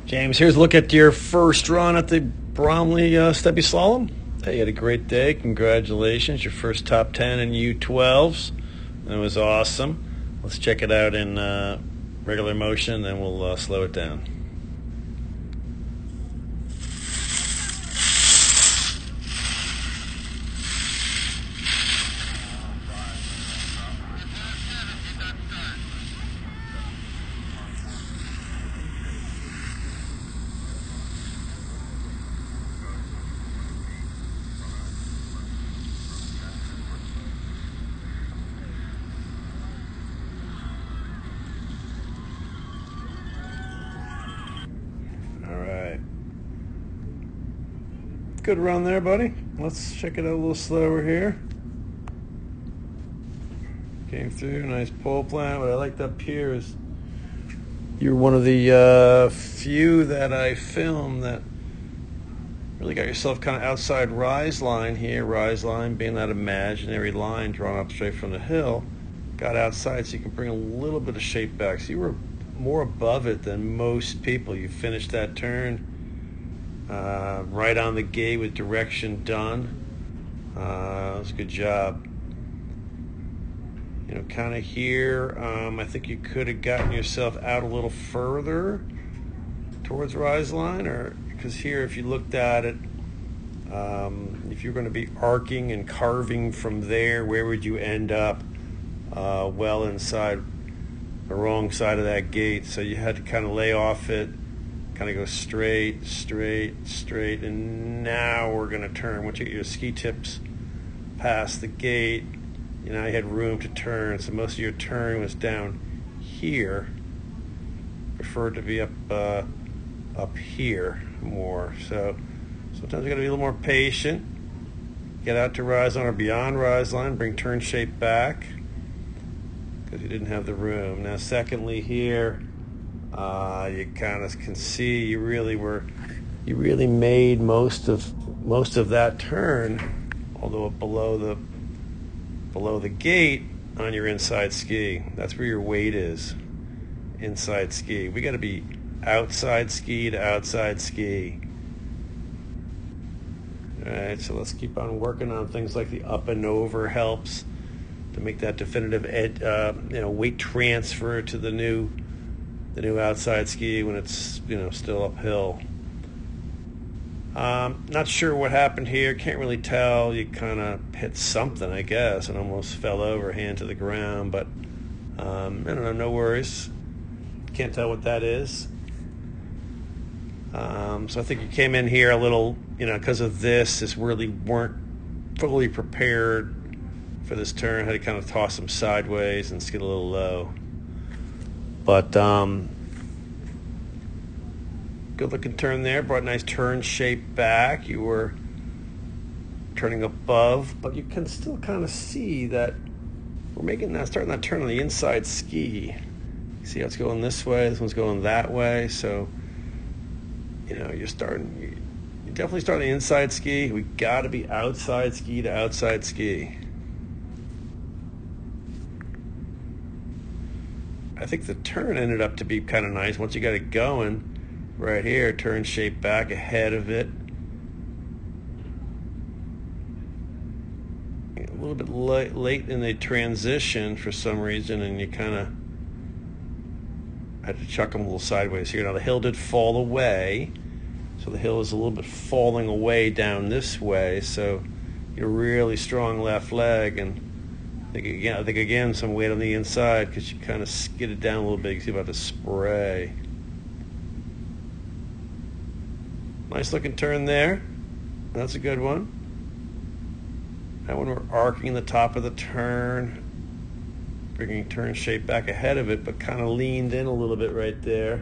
James, here's a look at your first run at the Bromley Stubbie Slalom. Hey, you had a great day. Congratulations. Your first top 10 in U12s. It was awesome. Let's check it out in regular motion, then we'll slow it down. Good run there, buddy. Let's check it out a little slower here. Came through, nice pole plant. What I liked up here is you're one of the few that I filmed that really got yourself kind of outside rise line here. Rise line being that imaginary line drawn up straight from the hill. Got outside so you can bring a little bit of shape back. So you were more above it than most people. You finished that turn right on the gate with direction done. It was a good job. You know, kind of here, I think you could have gotten yourself out a little further towards rise line, or because here, if you looked at it, if you're going to be arcing and carving from there, where would you end up? Well inside the wrong side of that gate, so you had to kind of lay off it, kind of go straight, and now we're going to turn. Once you get your ski tips past the gate, you know, you had room to turn, so most of your turn was down here. Preferred to be up here more. So sometimes you got to be a little more patient. Get out to rise line or beyond rise line, bring turn shape back because you didn't have the room. Now, secondly, here you kind of can see you really made most of that turn, although below the gate on your inside ski. That's where your weight is, inside ski. We got to be outside ski to outside ski. All right, so let's keep on working on things like the up and over helps to make that definitive weight transfer to the new outside ski when it's still uphill. Not sure what happened here. Can't really tell. You kind of hit something, I guess, and almost fell over, hand to the ground. But I don't know. No worries. Can't tell what that is. So I think you came in here a little, because of this really weren't fully prepared for this turn. Had to kind of toss them sideways and skid a little low. But good looking turn there. Brought a nice turn shape back. You were turning above, but you can still kind of see that we're starting that turn on the inside ski. You see how it's going this way, this one's going that way. So you're definitely starting the inside ski. We got to be outside ski to outside ski. I think the turn ended up to be kind of nice once you got it going. Right here, turn shape back ahead of it. A little bit late in the transition for some reason, and you kind of had to chuck them a little sideways here. Now the hill did fall away, so the hill is a little bit falling away down this way. So you're really strong left leg, and I think again some weight on the inside because you kind of skidded down a little bit. You see about to spray. Nice looking turn there. That's a good one. That one we're arcing the top of the turn, bringing turn shape back ahead of it, but kind of leaned in a little bit right there.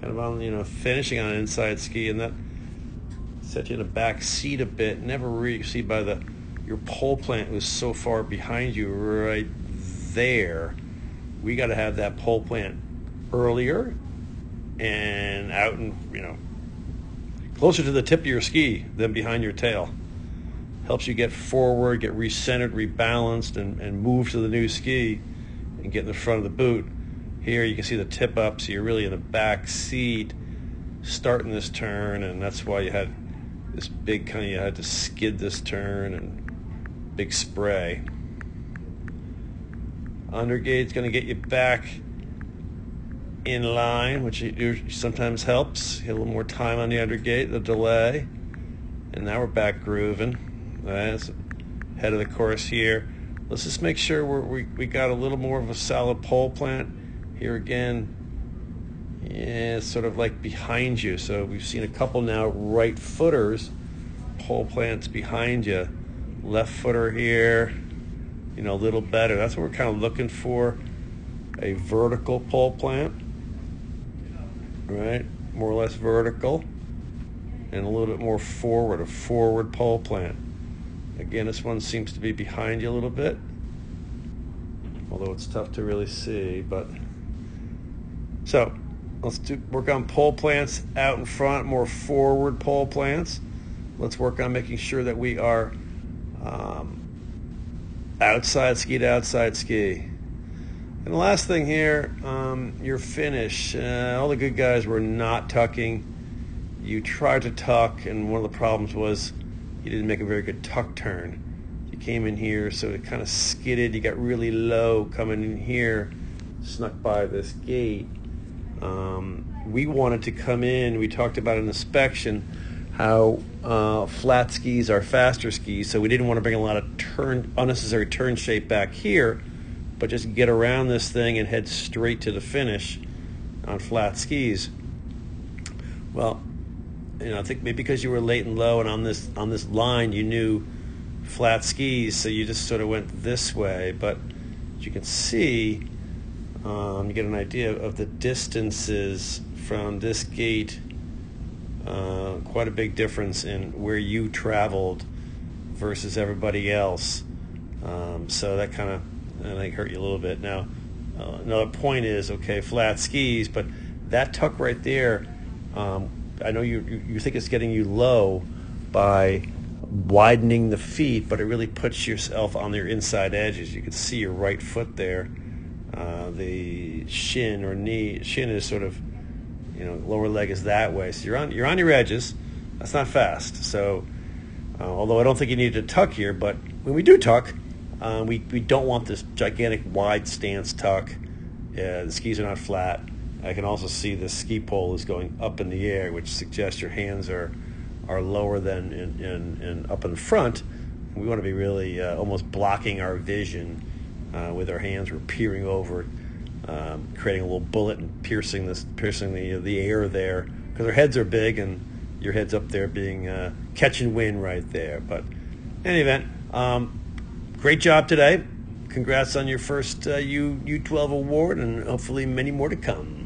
Kind of on, finishing on an inside ski, and that set you in a back seat a bit. Never really see your pole plant was so far behind you right there. We got to have that pole plant earlier and out and, closer to the tip of your ski than behind your tail. Helps you get forward, get recentered, rebalanced, and move to the new ski and get in the front of the boot. Here you can see the tip up, so you're really in the back seat. starting this turn, and that's why you had this big kind of, you had to skid this turn and big spray. Undergate's going to get you back in line, which sometimes helps. Get a little more time on the undergate, the delay. And now we're back grooving. That's head of the course here. Let's just make sure we got a little more of a solid pole plant. Here again, yeah, it's sort of like behind you. So we've seen a couple now right footers, pole plants behind you. Left footer here, you know, a little better. That's what we're kind of looking for, a vertical pole plant, right? More or less vertical, and a little bit more forward, a forward pole plant. Again, this one seems to be behind you a little bit, although it's tough to really see. But so let's work on pole plants out in front, more forward pole plants. Let's work on making sure that we are outside ski to outside ski. And the last thing here, your finish. All the good guys were not tucking. You tried to tuck, and one of the problems was you didn't make a very good tuck turn. You came in here, so it kind of skidded. You got really low coming in here, snuck by this gate. We wanted to come in. We talked about an inspection how flat skis are faster skis, so we didn't want to bring a lot of unnecessary turn shape back here, but just get around this thing and head straight to the finish on flat skis. Well, you know, I think maybe because you were late and low, and on this line you knew flat skis, so you just sort of went this way. But as you can see, you get an idea of the distances from this gate. Quite a big difference in where you traveled versus everybody else. So that kind of, I think, hurt you a little bit. Now, another point is, okay, flat skis, but that tuck right there, I know you think it's getting you low by widening the feet, but it really puts yourself on your inside edges. You can see your right foot there. The shin or knee, shin is sort of, you know, lower leg is that way. So you're on your edges. That's not fast. So although I don't think you need to tuck here, but when we do tuck, we don't want this gigantic wide stance tuck. The skis are not flat. I can also see the ski pole is going up in the air, which suggests your hands are lower than in up in front. We want to be really almost blocking our vision with our hands. We're peering over, creating a little bullet and piercing the air there, because our heads are big and your head's up there being catching wind right there. But in any event, great job today. Congrats on your first U12 award, and hopefully many more to come.